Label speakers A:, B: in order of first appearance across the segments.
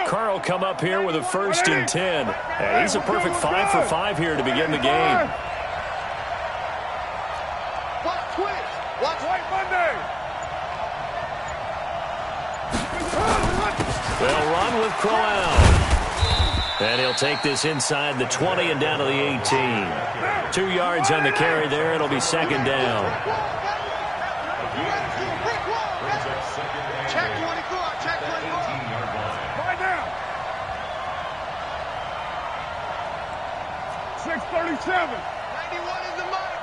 A: Carl come up here with a 1st and 10. And he's a perfect 5 for 5 here to begin the game.
B: Watch twitch. Watch White Monday.
A: They'll run with Crowell. And he'll take this inside the 20 and down to the 18. 2 yards on the carry there. It'll be 2nd down.
B: Check 24. Check 24. Right now. 637. 91 is the mark.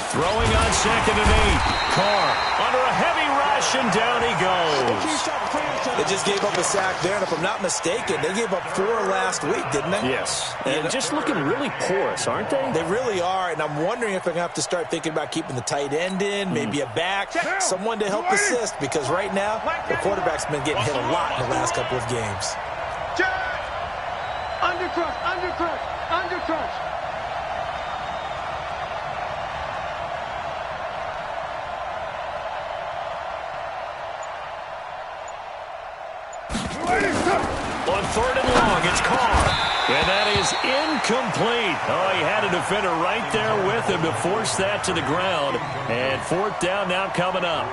A: Throwing on 2nd and 8. Carr under a heavy rush, and down he goes.
C: They just gave up a sack there, and if I'm not mistaken, they gave up 4 last week, didn't they?
A: Yes. And just looking really porous, aren't they?
C: They really are, and I'm wondering if they're going to have to start thinking about keeping the tight end in, maybe a back, someone to help assist, because right now, the quarterback's been getting hit a lot in the last couple of games.
B: Undercrush, undercrush, undercrush.
A: On 3rd and long, it's Carr. And that is incomplete. Oh, he had a defender right there with him to force that to the ground. And 4th down now coming up.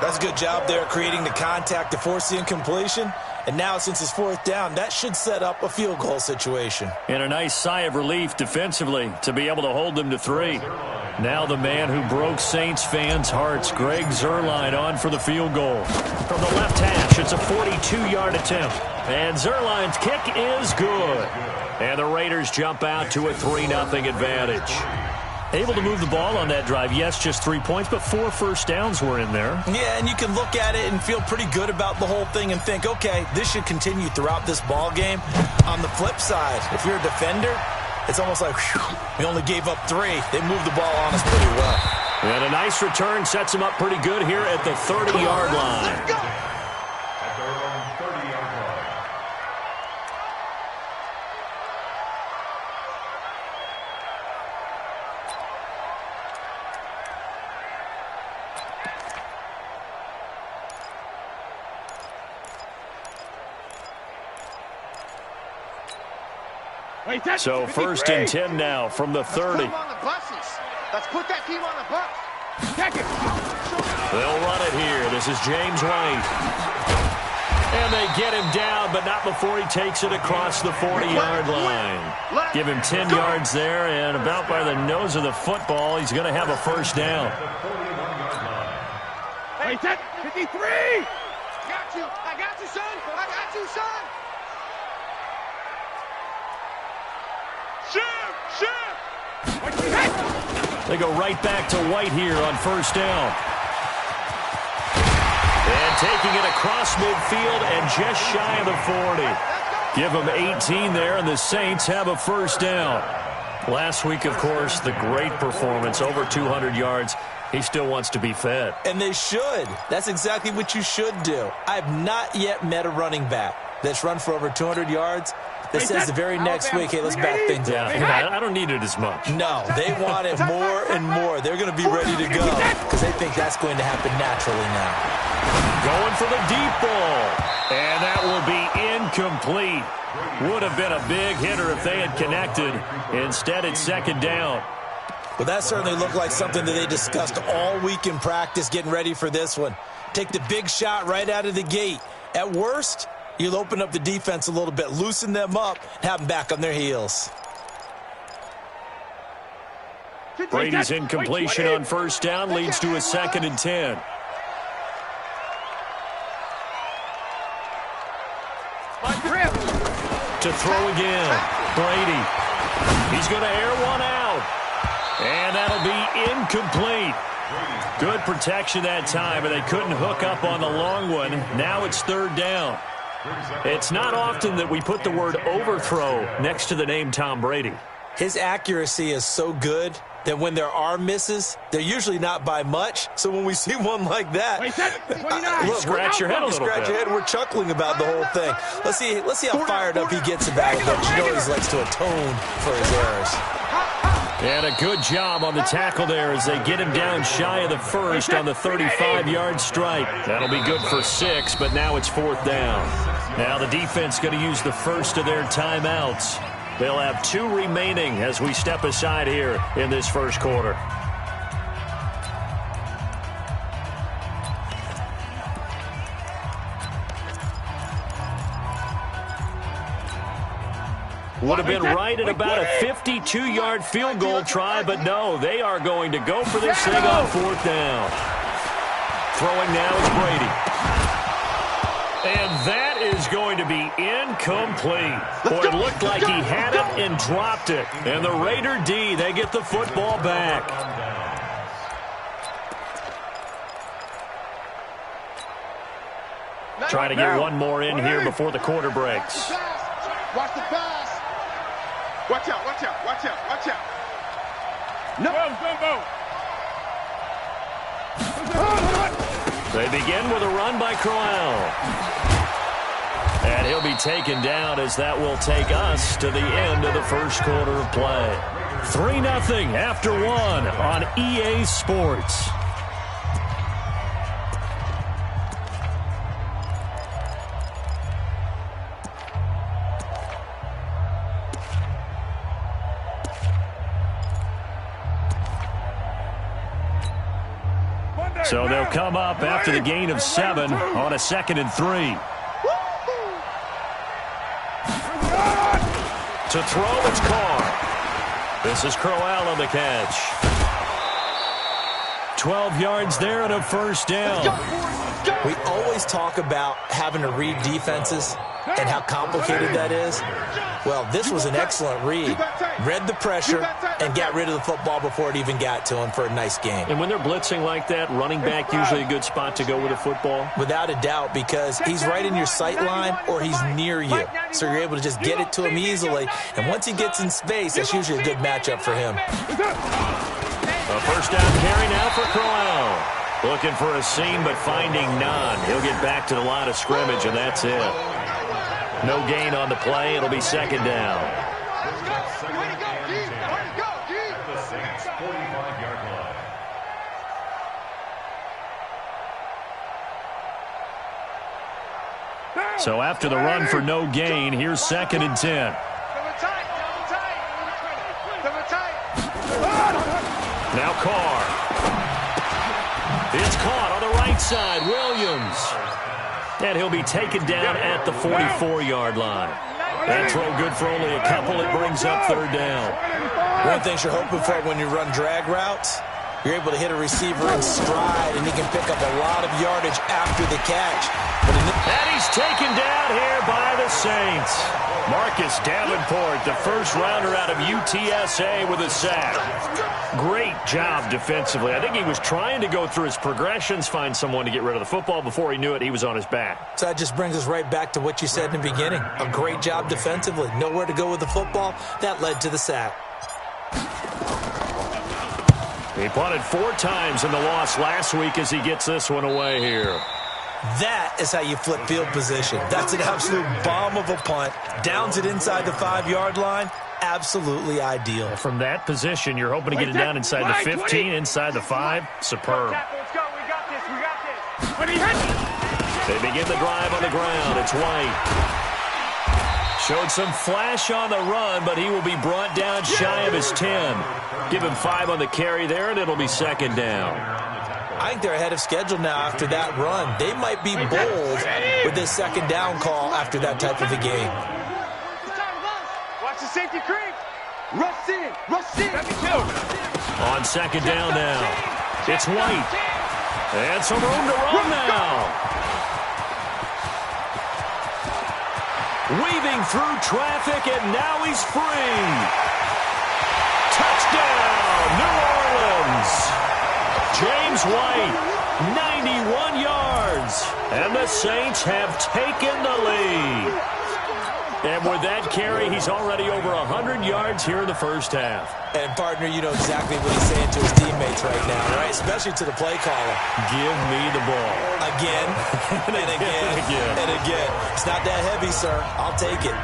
C: That's a good job there creating the contact to force the incompletion. And now, since it's 4th down, that should set up a field goal situation.
A: And a nice sigh of relief defensively to be able to hold them to 3. Now the man who broke Saints fans' hearts, Greg Zuerlein, on for the field goal. From the left hash, it's a 42-yard attempt. And Zuerlein's kick is good. And the Raiders jump out to a 3-0 advantage. Able to move the ball on that drive. Yes, just 3 points, but 4 first downs were in there.
C: Yeah, and you can look at it and feel pretty good about the whole thing and think, okay, this should continue throughout this ball game. On the flip side, if you're a defender, it's almost like, whew, we only gave up 3. They moved the ball on us pretty well.
A: And a nice return sets them up pretty good here at the 30-yard line. So 1st and 10 now from the 30.
B: Let's put that team on the bus.
A: They'll run it here. This is James White. And they get him down, but not before he takes it across the 40-yard line. Give him 10 yards there, and about by the nose of the football, he's going to have a 1st down.
B: Hey, 53! I got you, son! I got you, son!
A: They go right back to White here on 1st down. And taking it across midfield and just shy of the 40. Give them 18 there, and the Saints have a 1st down. Last week, of course, the great performance, over 200 yards. He still wants to be fed.
C: And they should. That's exactly what you should do. I've not yet met a running back that's run for over 200 yards that says the very next week, hey, let's back things up.
A: Yeah, I don't need it as much.
C: No, they want it more and more. They're going to be ready to go because they think that's going to happen naturally now.
A: Going for the deep ball. And that will be incomplete. Would have been a big hitter if they had connected. Instead, it's 2nd down.
C: Well, that certainly looked like something that they discussed all week in practice getting ready for this one. Take the big shot right out of the gate. At worst, you'll open up the defense a little bit, loosen them up, and have them back on their heels.
A: Brady's incompletion on 1st down leads to a 2nd and 10. To throw again. Brady. He's going to air one out. And that'll be incomplete. Good protection that time, but they couldn't hook up on the long one. Now it's 3rd down. It's not often that we put the word overthrow next to the name Tom Brady.
C: His accuracy is so good that when there are misses, they're usually not by much. So when we see one like that,
A: look, scratch your head a little bit.
C: Scratch your head. We're chuckling about the whole thing. Let's see how fired up he gets about it. But you know he likes to atone for his errors.
A: And a good job on the tackle there as they get him down shy of the first on the 35-yard strike. That'll be good for 6, but now it's 4th down. Now the defense going to use the first of their timeouts. They'll have 2 remaining as we step aside here in this first quarter. Would have been right at about a 52-yard field goal try, but no, they are going to go for this thing on 4th down. Throwing now is Brady. And that is going to be incomplete. Boy, it looked like he had it and dropped it. And the Raider D, they get the football back. Trying to get one more in here before the quarter breaks.
B: Watch the pass. Watch out, watch out, watch out, watch out. No.
A: They begin with a run by Crowell. And he'll be taken down as that will take us to the end of the first quarter of play. 3-0 after 1 on EA Sports. So they'll come up after the gain of 7 on a 2nd and 3. To throw, it's Carr. This is Crowell on the catch. 12 yards there and a first down.
C: We always talk about having to read defenses and how complicated that is. Well, this was an excellent read. Read the pressure and got rid of the football before it even got to him for a nice game.
A: And when they're blitzing like that, running back usually a good spot to go with the football?
C: Without a doubt, because he's right in your sight line or he's near you. So you're able to just get it to him easily. And once he gets in space, that's usually a good matchup for him.
A: A first down carry now for Crowell. Looking for a seam, but finding none. He'll get back to the line of scrimmage, and that's it. No gain on the play. It'll be 2nd down. So after the run for no gain, here's 2nd and 10. Now Carr. It's caught on the right side. Williams. And he'll be taken down at the 44-yard line. That throw good for only a couple. It brings up 3rd down.
C: One of the things you're hoping for when you run drag routes, you're able to hit a receiver in stride, and he can pick up a lot of yardage after the catch.
A: And he's taken down here by the Saints. Marcus Davenport, the first rounder out of UTSA with a sack. Great job defensively. I think he was trying to go through his progressions, find someone to get rid of the football. Before he knew it, he was on his back.
C: So that just brings us right back to what you said in the beginning. A great job defensively. Nowhere to go with the football. That led to the sack.
A: He punted 4 times in the loss last week as he gets this one away here.
C: That is how you flip field position. That's an absolute bomb of a punt. Downs it inside the 5-yard line. Absolutely ideal.
A: From that position, you're hoping to get it down inside the 15, inside the 5. Superb.
B: Let's go. We got this. We got this.
A: They begin the drive on the ground. It's White. Showed some flash on the run, but he will be brought down shy of his 10. Give him 5 on the carry there, and it'll be 2nd down.
C: I think they're ahead of schedule now after that run. They might be bold with this 2nd down call after that type of a game.
B: Watch the safety creep. Rush in. Rush in.
A: On 2nd down now. It's White. And some room to run now. Weaving through traffic, and now he's free. Touchdown, New Orleans. James White, 91 yards. And the Saints have taken the lead. And with that carry, he's already over 100 yards here in the first half.
C: And, partner, you know exactly what he's saying to his teammates right now, right? Especially to the play caller.
A: Give me the ball.
C: Again, and again, and again. It's not that heavy, sir. I'll take it.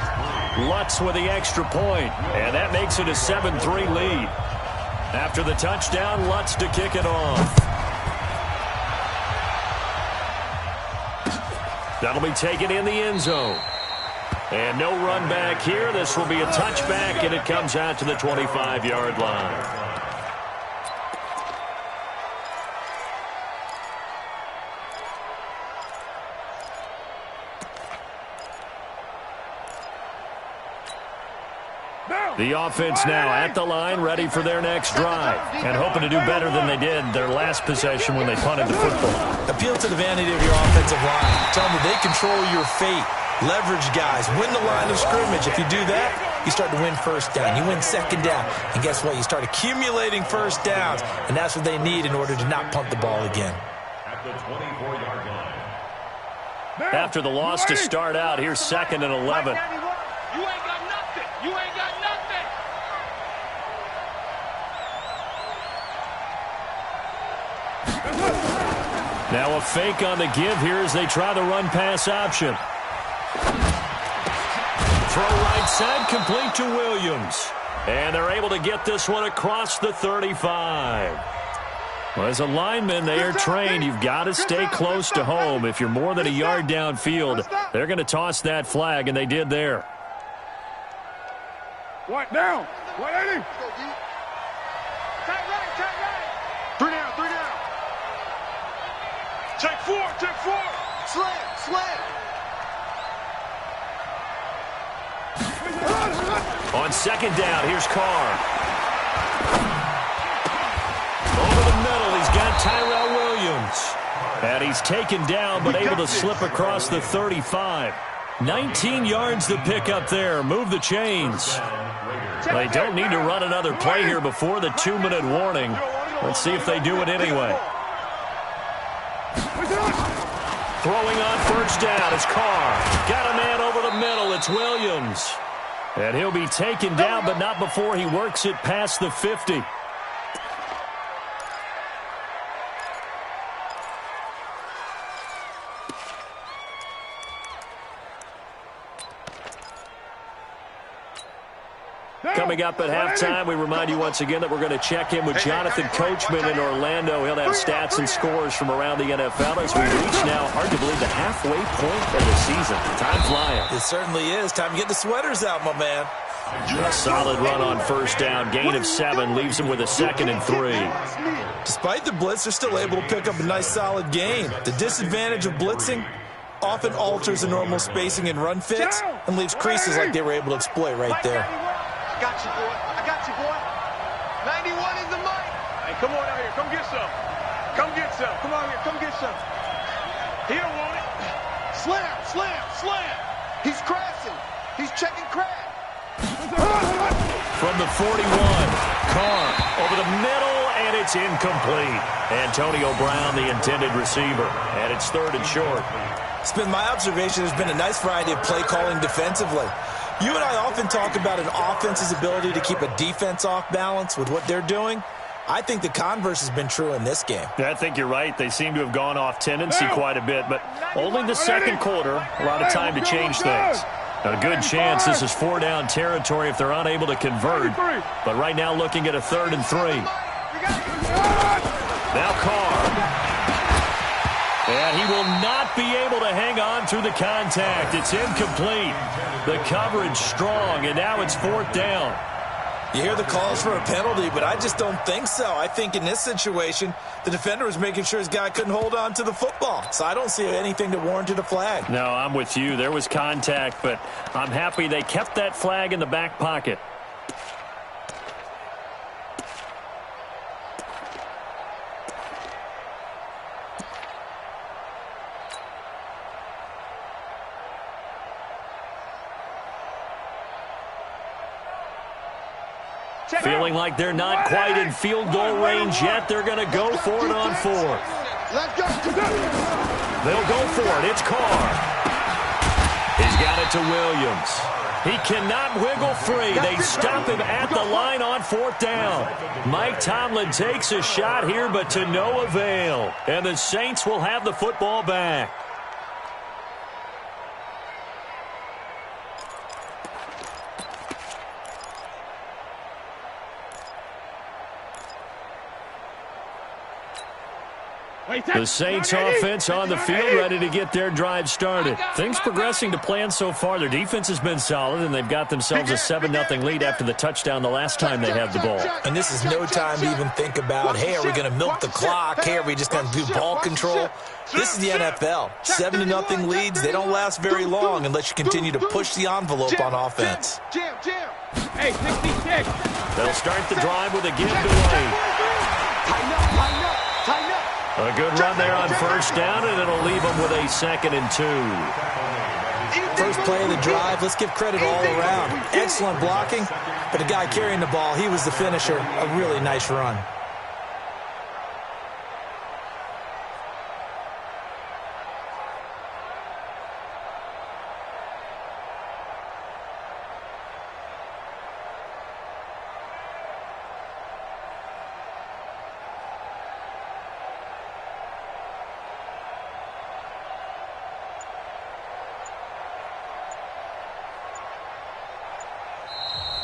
A: Lutz with the extra point, and that makes it a 7-3 lead. After the touchdown, Lutz to kick it off. That'll be taken in the end zone. And no run back here. This will be a touchback, and it comes out to the 25-yard line. The offense now at the line, ready for their next drive, and hoping to do better than they did their last possession when they punted the football.
C: Appeal to the vanity of your offensive line. Tell them that they control your fate. Leverage guys. Win the line of scrimmage. If you do that, you start to win first down. You win second down. And guess what? You start accumulating first downs, and that's what they need in order to not punt the ball again.
D: At the 24-yard line.
A: After the loss to start out, here's 2nd and 11.
B: You ain't got nothing. You ain't got nothing.
A: Now a fake on the give here as they try the run-pass option. Throw right side, complete to Williams. And they're able to get this one across the 35. Well, as a lineman, they are trained. You've got to stay close to home. If you're more than a yard downfield, they're going to toss that flag, and they did there.
B: What down? 180. Tight right, tight right. 3 down, 3 down. Take 4, take 4. Slam, slam.
A: On 2nd down, here's Carr. Over the middle, he's got Tyrell Williams. And he's taken down, but able to slip across the 35. 19 yards to pick up there. Move the chains. They don't need to run another play here before the 2-minute warning. Let's see if they do it anyway. Throwing on first down is Carr. Got a man over the middle. It's Williams. And he'll be taken down, but not before he works it past the 50. Coming up at halftime, we remind you once again that we're going to check in with Jonathan Coachman in Orlando. He'll have stats and scores from around the NFL as we reach now, hard to believe, the halfway point of the season. Time flying.
C: It certainly is. Time to get the sweaters out, my man.
A: A solid run on first down. Gain of 7 leaves him with a 2nd and 3.
C: Despite the blitz, they're still able to pick up a nice, solid gain. The disadvantage of blitzing often alters the normal spacing and run fits and leaves creases like they were able to exploit right there.
B: I got you, boy. I got you, boy. 91 is the mic. Hey, come on out here. Come get some. Come get some. Come on here. Come get some. He don't want it. Slam, slam, slam. He's crashing. He's checking crash.
A: From the 41, Carr over the middle, and it's incomplete. Antonio Brown, the intended receiver, and it's 3rd and short.
C: It's been my observation there's been a nice variety of play calling defensively. You and I often talk about an offense's ability to keep a defense off balance with what they're doing. I think the converse has been true in this game.
A: Yeah, I think you're right. They seem to have gone off tendency quite a bit, but only the second quarter, a lot of time to change things. A good chance this is 4-down territory if they're unable to convert, but right now looking at a 3rd and 3. Now Carr. And he will not be able to hang on through the contact. It's incomplete. The coverage strong, and now it's 4th down.
C: You hear the calls for a penalty, but I just don't think so. I think in this situation, the defender was making sure his guy couldn't hold on to the football. So I don't see anything that warranted a flag.
A: No, I'm with you. There was contact, but I'm happy they kept that flag in the back pocket. Feeling like they're not quite in field goal range yet. They're going to go for it on 4th.
B: Let's go.
A: They'll go for it. It's Carr. He's got it to Williams. He cannot wiggle free. They stop him at the line on 4th down. Mike Tomlin takes a shot here, but to no avail. And the Saints will have the football back. The Saints offense on the field, ready to get their drive started. Things progressing to plan so far. Their defense has been solid, and they've got themselves a 7-0 lead after the touchdown the last time they had the ball.
C: And this is no time to even think about, hey, are we going to milk the clock? Hey, are we just going to do ball control? This is the NFL. 7-0 leads, they don't last very long unless you continue to push the envelope on offense.
B: Hey, 66.
A: They'll start the drive with a give to Wade.
B: Tighten up.
A: A good run there on first down, and it'll leave them with a 2nd and 2.
C: First play of the drive, let's give credit all around. Excellent blocking, but the guy carrying the ball, he was the finisher. A really nice run.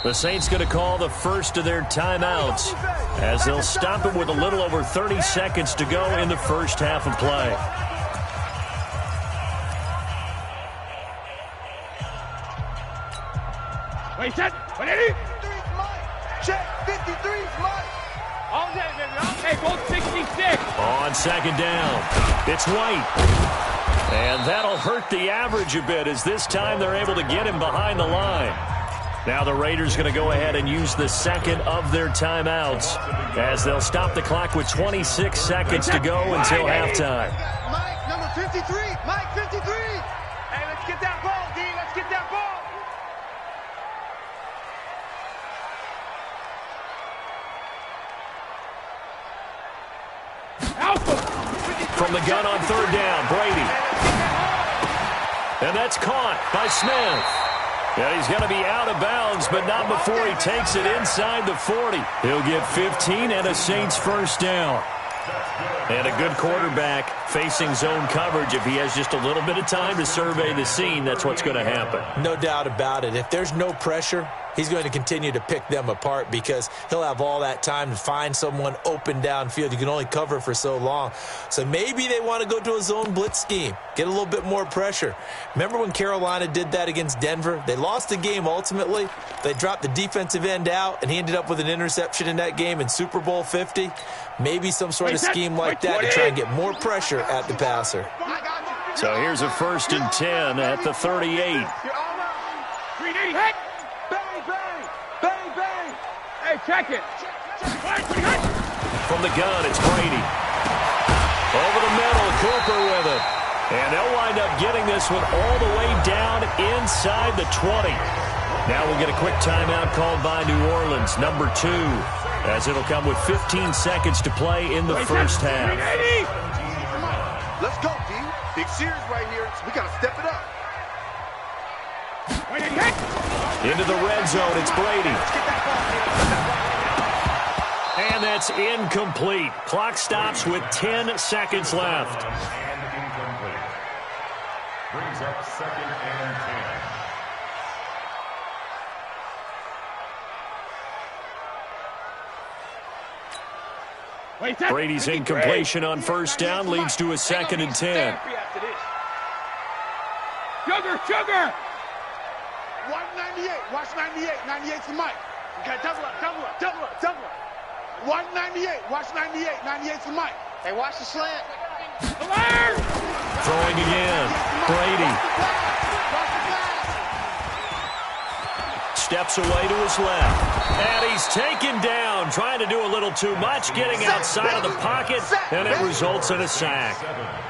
A: The Saints going to call the first of their timeouts as they'll stop it with a little over 30 seconds to go in the first half of play.
B: Wait, set. What is it? 53's mine. Check. 53's mine. All day, baby. Hey, both 66.
A: On second down, it's White. And that'll hurt the average a bit as this time they're able to get him behind the line. Now the Raiders going to go ahead and use the second of their timeouts as they'll stop the clock with 26 seconds to go until halftime.
B: Mike, number 53. Mike, 53. Hey, let's get that ball, D. Let's get that ball.
A: From the gun on third down, Brady. And that's caught by Smith. Yeah, he's going to be out of bounds, but not before he takes it inside the 40. He'll get 15 and a Saints first down. And a good quarterback facing zone coverage. If he has just a little bit of time to survey the scene, that's what's going to happen.
C: No doubt about it. If there's no pressure, he's going to continue to pick them apart because he'll have all that time to find someone open downfield. You can only cover for so long. So maybe they want to go to a zone blitz scheme, get a little bit more pressure. Remember when Carolina did that against Denver? They lost the game ultimately. They dropped the defensive end out, and he ended up with an interception in that game in Super Bowl 50. Maybe some sort of scheme like that to try and get more pressure at the passer.
A: So here's a 1st and 10 at the 38.
B: Bang, bang. Bang, bang. Hey, check it.
A: From the gun, it's Brady. Over the middle, Cooper with it. And they'll wind up getting this one all the way down inside the 20. Now we'll get a quick timeout called by New Orleans, number 2, as it'll come with 15 seconds to play in the first half.
B: Let's go, D. Big series right here. We got to step it up.
A: Into the red zone, it's Brady. And that's incomplete. Clock stops with 10 seconds left.
D: Brings up 2nd and 10.
A: Brady's incompletion on first down leads to a 2nd and 10.
B: Sugar! 198. Watch 98. 98's the mic. Okay, double up. 198. Watch 98. 98's the mic. Hey, watch the slant.
A: Throwing again. Brady. Steps away to his left. And he's taken down, trying to do a little too much, getting outside of the pocket, and it results in a sack.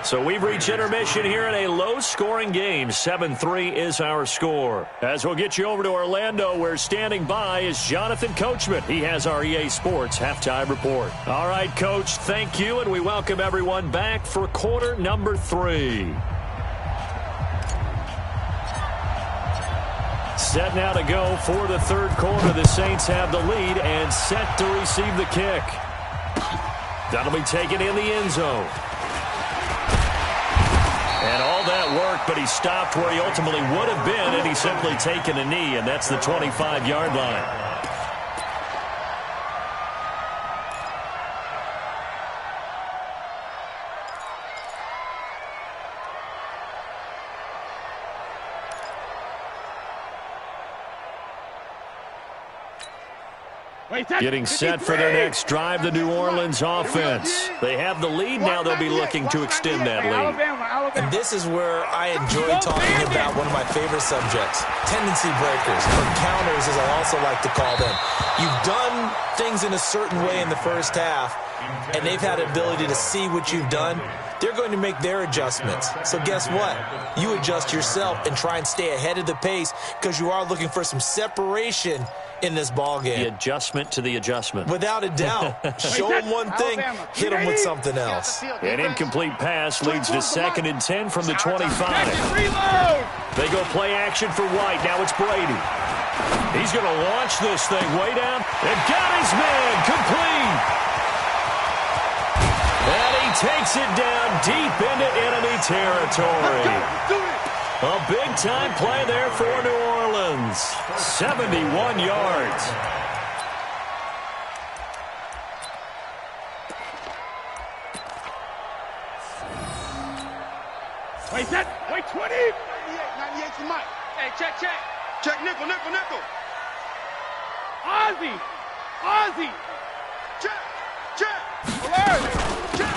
A: So we've reached intermission here in a low-scoring game. 7-3 is our score. As we'll get you over to Orlando, where standing by is Jonathan Coachman. He has our EA Sports halftime report. All right, Coach, thank you, and we welcome everyone back for quarter number 3. Set now to go for the third quarter. The Saints have the lead and set to receive the kick. That'll be taken in the end zone. And all that work, but he stopped where he ultimately would have been had he simply taken a knee, and that's the 25-yard line. Getting set for their next drive, the New Orleans offense. They have the lead. Now they'll be looking to extend that lead.
C: And this is where I enjoy talking about one of my favorite subjects, tendency breakers, or counters as I also like to call them. You've done things in a certain way in the first half, and they've had the ability to see what you've done. They're going to make their adjustments. So guess what? You adjust yourself and try and stay ahead of the pace because you are looking for some separation in this ball game.
A: The adjustment to the adjustment.
C: Without a doubt. Show them one thing, hit them with something else.
A: An incomplete pass leads to 2nd and 10 from the 25. They go play action for White. Now it's Brady. He's going to launch this thing way down and got his man complete. And he takes it down deep into enemy territory. A big-time play there for New Orleans. 71 yards.
B: Wait, set. Wait, 20. 98's the mic. Hey, check. Check, nickel. Ozzy. Check. Alert.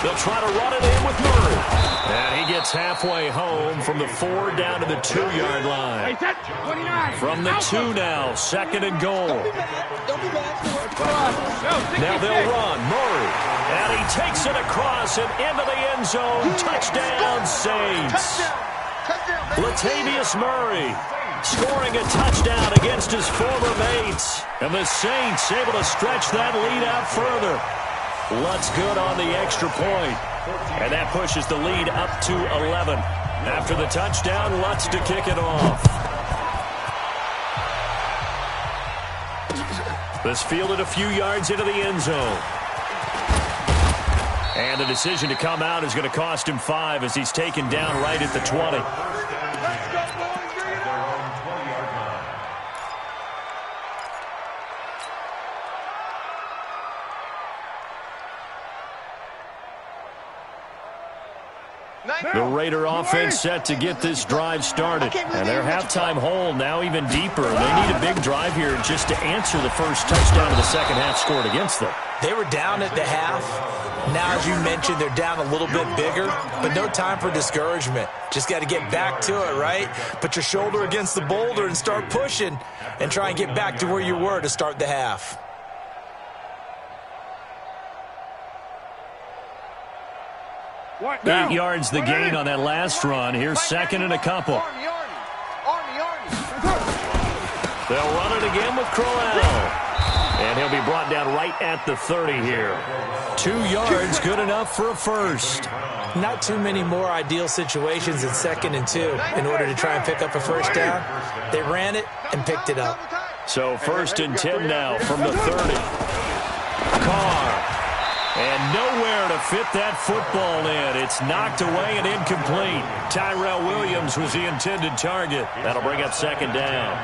A: They'll try to run it in with Murray. And he gets halfway home from the 4 down to the 2-yard line.
B: Wait, set. 29.
A: From the 2 now, 2nd and goal. Now they'll run. Murray. And he takes it across and into the end zone. Touchdown, Saints. Latavius Murray scoring a touchdown against his former mates. And the Saints able to stretch that lead out further. Lutz good on the extra point. And that pushes the lead up to 11. After the touchdown, Lutz to kick it off. This fielded a few yards into the end zone. And the decision to come out is going to cost him 5 as he's taken down right at the 20. The Raider offense set to get this drive started. And their halftime hole now even deeper. They need a big drive here just to answer the first touchdown of the second half scored against them.
C: They were down at the half. Now, as you mentioned, they're down a little bit bigger, but no time for discouragement. Just got to get back to it, right? Put your shoulder against the boulder and start pushing and try and get back to where you were to start the half.
B: What?
A: 8 yards the gain on that last run. Here's 2nd and a couple. They'll run it again with Crowell. And he'll be brought down right at the 30 here. 2 yards, good enough for a first.
C: Not too many more ideal situations in 2nd and 2 in order to try and pick up a first down. They ran it and picked it up.
A: So 1st and 10 now from the 30. Carr. And nowhere to fit that football in. It's knocked away and incomplete. Tyrell Williams was the intended target. That'll bring up 2nd down.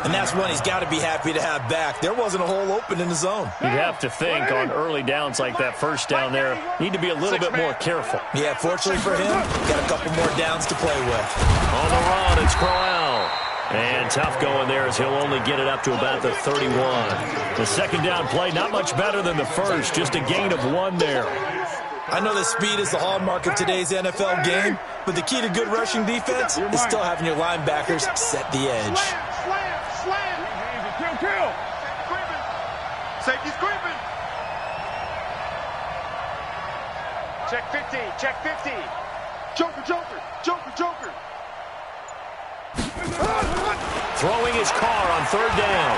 C: And that's one he's got to be happy to have back. There wasn't a hole open in the zone.
A: You'd have to think on early downs like that first down there, need to be a little bit more careful.
C: Yeah, fortunately for him, got a couple more downs to play with.
A: On the run, it's Crowell. And tough going there as he'll only get it up to about the 31. The second down play, not much better than the first, just a gain of 1 there.
C: I know that speed is the hallmark of today's NFL game, but the key to good rushing defense is still having your linebackers set the edge.
B: Slam. Kill. Safety's creeping. Check 50. Joker.
A: Throwing his car on 3rd down.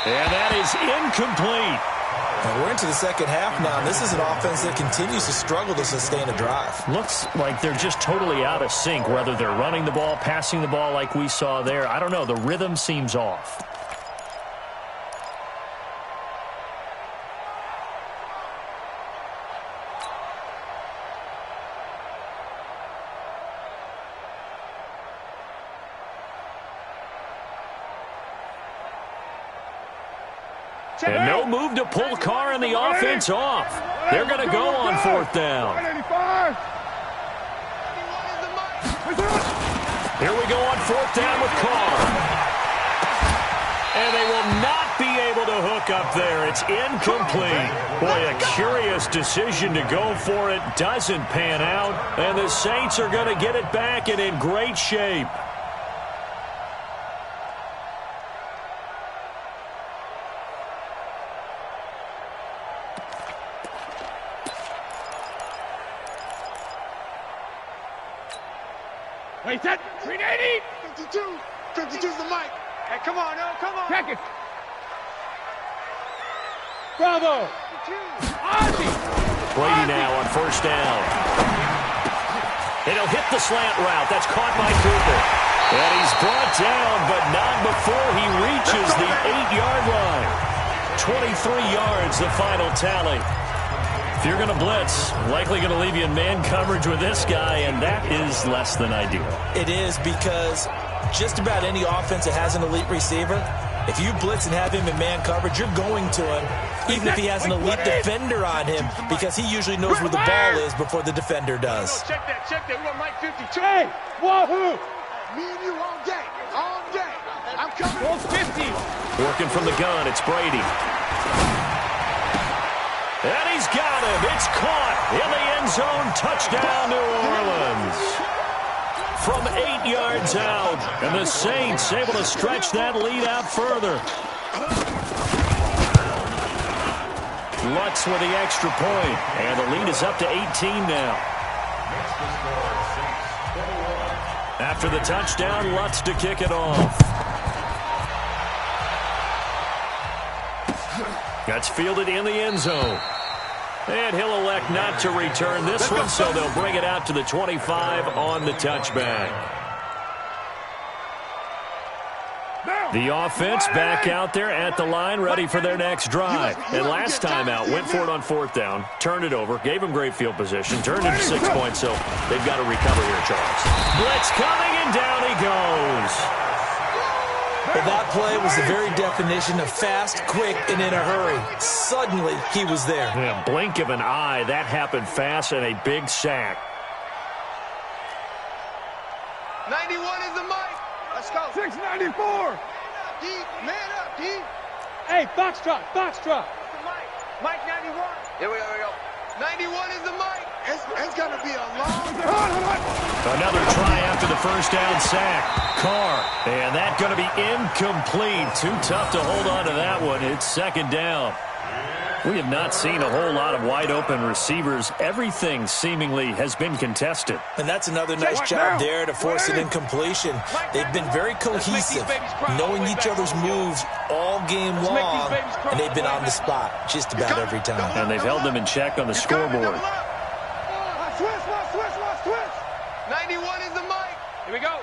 A: And that is incomplete.
C: And we're into the second half now, and this is an offense that continues to struggle to sustain a drive.
A: Looks like they're just totally out of sync, whether they're running the ball, passing the ball like we saw there. I don't know. The rhythm seems off. And no move to pull Carr and the offense off. They're going to go on 4th down. Here we go on 4th down with Carr. And they will not be able to hook up there. It's incomplete. Boy, a curious decision to go for it. Doesn't pan out. And the Saints are going to get it back and in great shape.
B: Wait, that 380. 52. 52's the mic. Hey, come on, no, come on. Check it. Bravo. Ozzy.
A: Brady now on first down. And he'll hit the slant route. That's caught by Cooper. And he's brought down, but not before he reaches the 8-yard line. 23 yards, the final tally. If you're going to blitz, likely going to leave you in man coverage with this guy, and that is less than ideal.
C: It is, because just about any offense that has an elite receiver, if you blitz and have him in man coverage, you're going to him, even if he has an elite defender on him, because he usually knows where the ball is before the defender does.
B: Check that. We want Mike 52. Hey, wahoo! Me and you all day. All day. I'm coming. 50.
A: Working from the gun, it's Brady. And he's got him. It's caught in the end zone. Touchdown, New Orleans. From 8 yards out. And the Saints able to stretch that lead out further. Lutz with the extra point. And the lead is up to 18 now. After the touchdown, Lutz to kick it off. That's fielded in the end zone. And he'll elect not to return this one, so they'll bring it out to the 25 on the touchback. The offense back out there at the line, ready for their next drive. And last time out, went for it on fourth down, turned it over, gave them great field position, turned it to 6 points, so they've got to recover here, Charles. Blitz coming, and down he goes.
C: But that play was the very definition of fast, quick, and in a hurry. Suddenly, he was there.
A: Yeah, blink of an eye, that happened fast, and a big sack.
B: 91 is the mic. Let's go. 694. D, man up, D. Hey, Foxtrot. Mike 91. Here we go. 91 is the mic. It's going to be a long...
A: Another try after the first down sack. Carr. And that going to be incomplete. Too tough to hold on to that one. It's second down. We have not seen a whole lot of wide-open receivers. Everything seemingly has been contested.
C: And that's another nice job there to force an incompletion. They've been very cohesive, knowing each other's moves all game long, and they've been on the spot just about every time.
A: And they've held them in check on the scoreboard.
B: Switch. 91 is the mic. Here we go.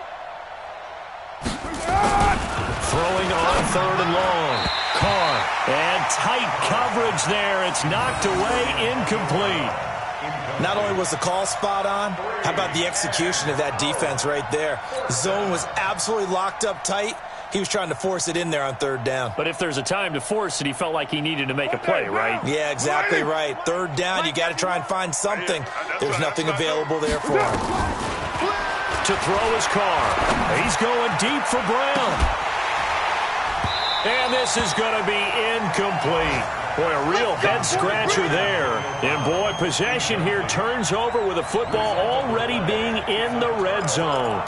A: Throwing on third and long. Carr. And tight coverage there. It's knocked away, incomplete.
C: Not only was the call spot on, how about the execution of that defense right there? Zone was absolutely locked up tight. He was trying to force it in there on third down.
A: But if there's a time to force it, he felt like he needed to make a play, right?
C: Yeah, exactly right. Third down, you got to try and find something. There's nothing available there for him.
A: To throw his Carr. He's going deep for Brown. And this is going to be incomplete. Boy, a real head-scratcher there. And, boy, possession here turns over with the football already being in the red zone.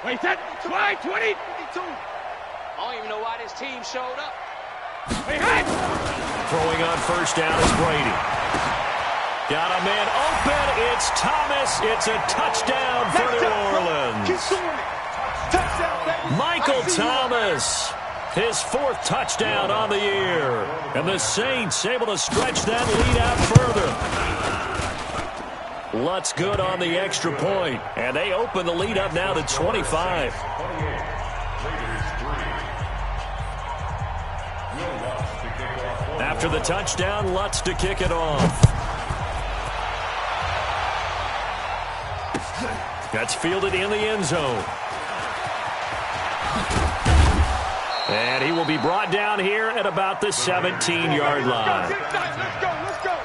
B: Wait, that 20. I don't even know why this team showed up.
A: Throwing on first down is Brady. Got a man open. It's Thomas. It's a touchdown for New Orleans.
B: Keep doing it. Touchdown, baby.
A: Michael Thomas, his fourth touchdown on the year. And the Saints able to stretch that lead out further. Lutz good on the extra point. And they open the lead up now to 25. After the touchdown, Lutz to kick it off. That's fielded in the end zone. And he will be brought down here at about the 17-yard line.
B: Let's go.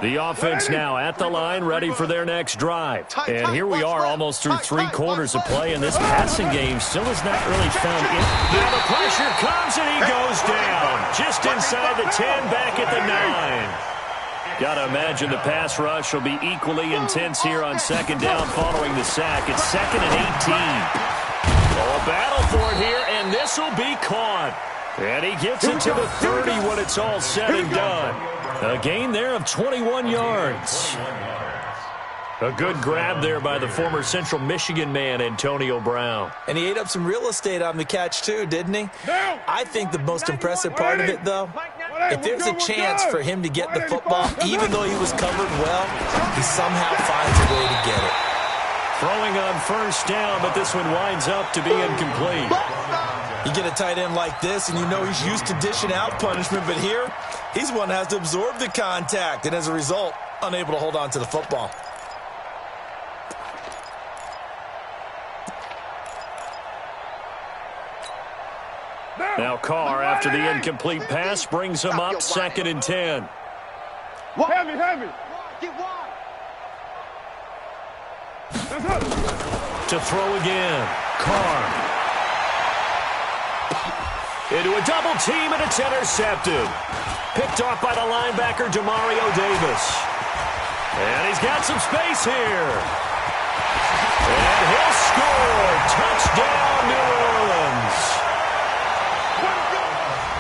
A: The offense now at the line, ready for their next drive. And here we are almost through 3 quarters of play, and this passing game still has not really found it. Now the pressure comes, and he goes down. Just inside the 10, back at the 9. Got to imagine the pass rush will be equally intense here on second down following the sack. It's 2nd and 18. A battle for it here, and this will be caught. And he gets it to the 30 when it's all said and done. A gain there of 21 yards. A good grab there by the former Central Michigan man, Antonio Brown.
C: And he ate up some real estate on the catch, too, didn't he? I think the most impressive part of it, though, if there's a chance for him to get the football, even though he was covered well, he somehow finds a way to get it.
A: Throwing on first down, but this one winds up to be incomplete.
C: You get a tight end like this, and you know he's used to dishing out punishment, but here, he's one that has to absorb the contact, and as a result, unable to hold on to the football.
A: Now Carr, after the incomplete pass, brings him up 2nd and 10.
B: Heavy. Get wide.
A: To throw again. Carr. Into a double team, and it's intercepted. Picked off by the linebacker, Demario Davis. And he's got some space here. And he'll score. Touchdown, New Orleans.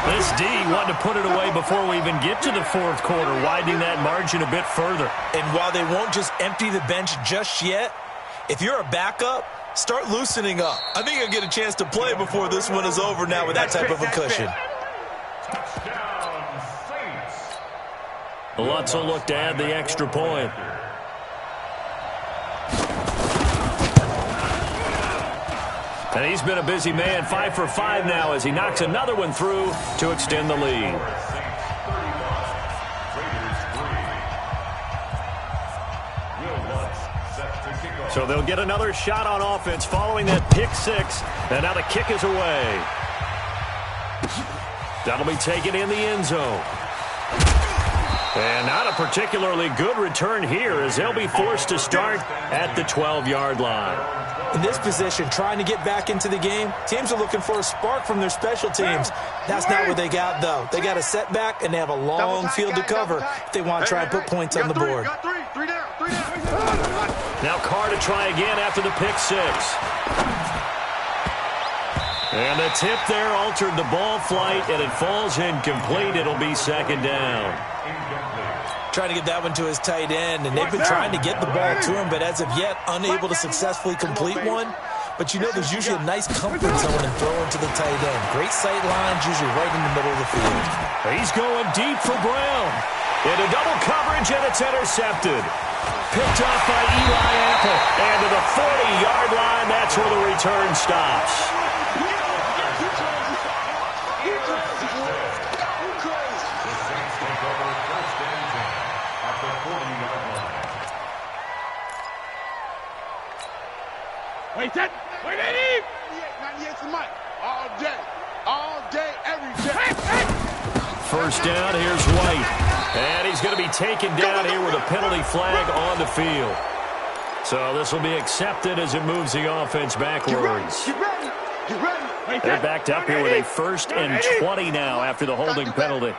A: This D wanted to put it away before we even get to the 4th quarter, widening that margin a bit further.
C: And while they won't just empty the bench just yet, if you're a backup, start loosening up. I think you'll get a chance to play before this one is over now with that type of a cushion.
A: Lutz will look to add the extra point. And he's been a busy man, 5 for 5 now as he knocks another one through to extend the lead. So they'll get another shot on offense following that pick 6. And now the kick is away. That'll be taken in the end zone. And not a particularly good return here as they'll be forced to start at the 12-yard line.
C: In this position, trying to get back into the game, teams are looking for a spark from their special teams. That's not what they got, though. They got a setback, and they have a long field to cover if they want to try and put points on the board.
B: Three down.
A: Now Carr to try again after the pick 6. And the tip there altered the ball flight, and it falls incomplete. It'll be 2nd down.
C: Trying to get that one to his tight end, and they've been trying to get the ball to him, but as of yet, unable to successfully complete one. But you know there's usually a nice comfort zone and throw into the tight end. Great sight lines, usually right in the middle of the field.
A: He's going deep for Brown. Into double coverage, and it's intercepted. Picked off by Eli Apple. And to the 40-yard line, that's where the return stops.
B: Wait, 98's the mic. All day, every day.
A: First down, here's White. And he's going to be taken down here with a penalty flag on the field. So this will be accepted as it moves the offense backwards.
B: Get ready.
A: They're backed up here with a 1st and 20 now after the holding penalty.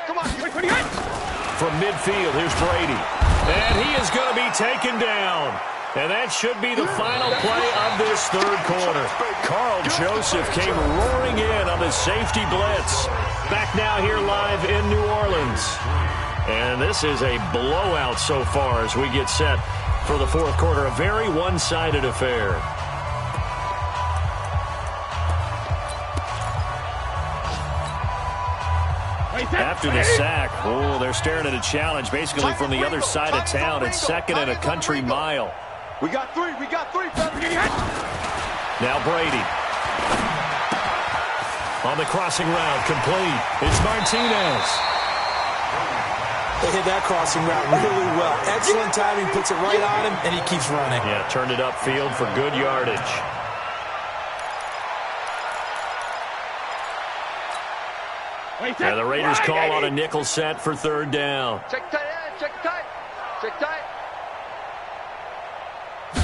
B: Come on.
A: From midfield, here's Brady. And he is going to be taken down. And that should be the final play of this 3rd quarter. Carl Joseph came roaring in on the safety blitz. Back now here live in New Orleans. And this is a blowout so far as we get set for the 4th quarter. A very one-sided affair. After the sack, they're staring at a challenge basically from the other side of town. It's 2nd and a country mile.
B: We got three.
A: Now Brady. On the crossing route, complete. It's Martinez.
C: They hit that crossing route really well. Excellent timing, puts it right on him, and he keeps running.
A: Yeah, turned it upfield for good yardage. And the Raiders call on a nickel set for 3rd down.
B: Check tight end. Check tight. Check tight.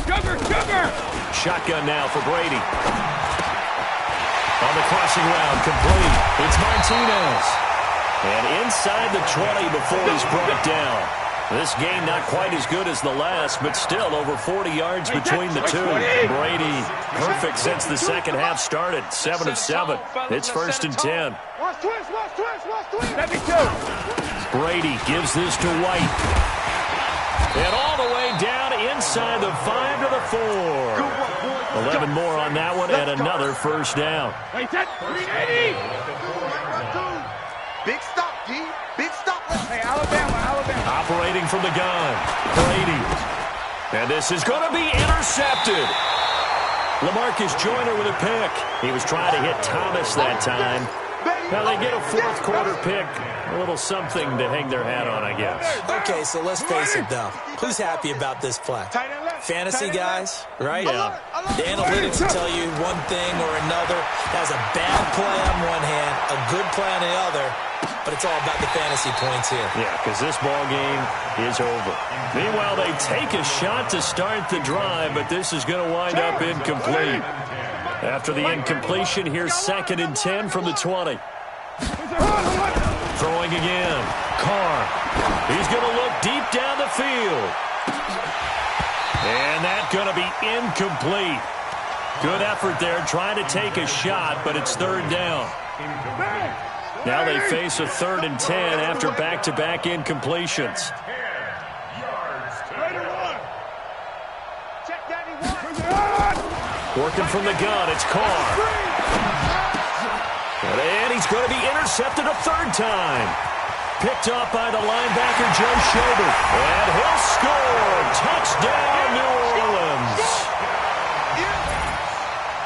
E: Sugar!
A: Shotgun now for Brady. On the crossing route, complete. It's Martinez. And inside the 20 before he's brought down. This game not quite as good as the last, but still over 40 yards between the two. Brady, perfect since the second half started. 7 of 7. It's 1st and 10.
B: Watch twist.
E: Let me go.
A: Brady gives this to White. And all the way down inside the 5 to the 4. 11 more on that one and another first down.
E: Wait, that 380.
B: Big stop, D. Big stop.
E: Hey, Alabama.
A: Operating from the gun, Brady. And this is going to be intercepted. LaMarcus Joyner with a pick. He was trying to hit Thomas that time. Now they get a fourth quarter pick. A little something to hang their hat on, I guess.
C: Okay, so let's face it, though. Who's happy about this play? Fantasy guys, right?
A: Yeah.
C: The analytics will tell you one thing or another. That's a bad play on one hand, a good play on the other, but it's all about the fantasy points here.
A: Yeah, because this ball game is over. Meanwhile, they take a shot to start the drive, but this is going to wind up incomplete. After the incompletion, here's 2nd and 10 from the 20. Throwing again. Carr. He's going to look deep down the field. And that's going to be incomplete. Good effort there trying to take a shot, but it's 3rd down. Now they face a 3rd and 10 after back-to-back incompletions. Working from the gun, it's Carr. And he's going to be intercepted a 3rd time. Picked off by the linebacker, Joe Schobert. And he'll score. Touchdown, New Orleans.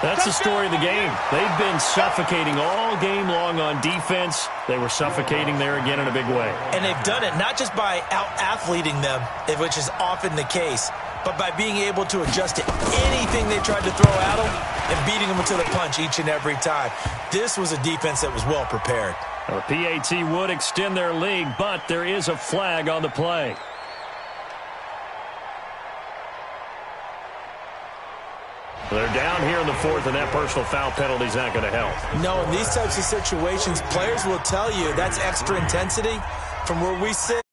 A: That's the story of the game. They've been suffocating all game long on defense. They were suffocating there again in a big way.
C: And they've done it not just by out-athleting them, which is often the case, but by being able to adjust to anything they tried to throw at them and beating them to the punch each and every time. This was a defense that was well prepared.
A: The PAT would extend their lead, but there is a flag on the play. They're down here in the 4th, and that personal foul penalty is not going to help.
C: No, in these types of situations, players will tell you that's extra intensity. From where we sit,